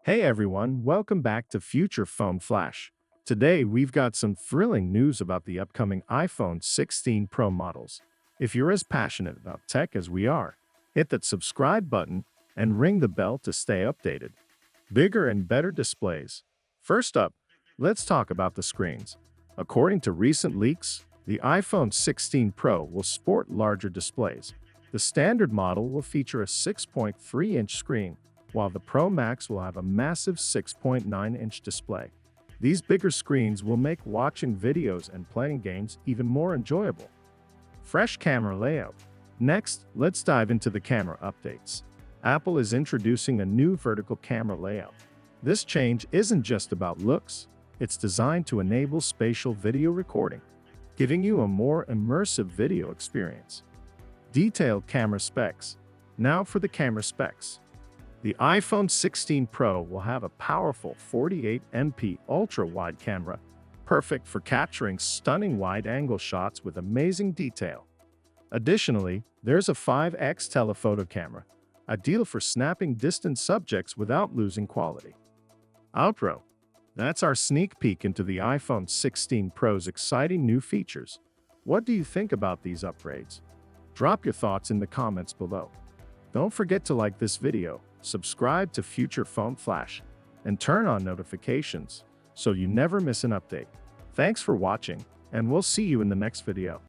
Hey everyone, welcome back to Future Phone Flash. Today we've got some thrilling news about the upcoming iPhone 16 Pro models. If you're as passionate about tech as we are, hit that subscribe button and ring the bell to stay updated. Bigger and better displays. First up, let's talk about the screens. According to recent leaks, the iPhone 16 Pro will sport larger displays. The standard model will feature a 6.3-inch screen, while the Pro Max will have a massive 6.9-inch display. These bigger screens will make watching videos and playing games even more enjoyable. Fresh camera layout. Next, let's dive into the camera updates. Apple is introducing a new vertical camera layout. This change isn't just about looks, it's designed to enable spatial video recording, giving you a more immersive video experience. Detailed camera specs. Now for the camera specs. The iPhone 16 Pro will have a powerful 48MP ultra-wide camera, perfect for capturing stunning wide-angle shots with amazing detail. Additionally, there's a 5x telephoto camera, ideal for snapping distant subjects without losing quality. Outro. That's our sneak peek into the iPhone 16 Pro's exciting new features. What do you think about these upgrades? Drop your thoughts in the comments below. Don't forget to like this video, subscribe to Future Phone Flash, and turn on notifications so you never miss an update. Thanks for watching, and we'll see you in the next video.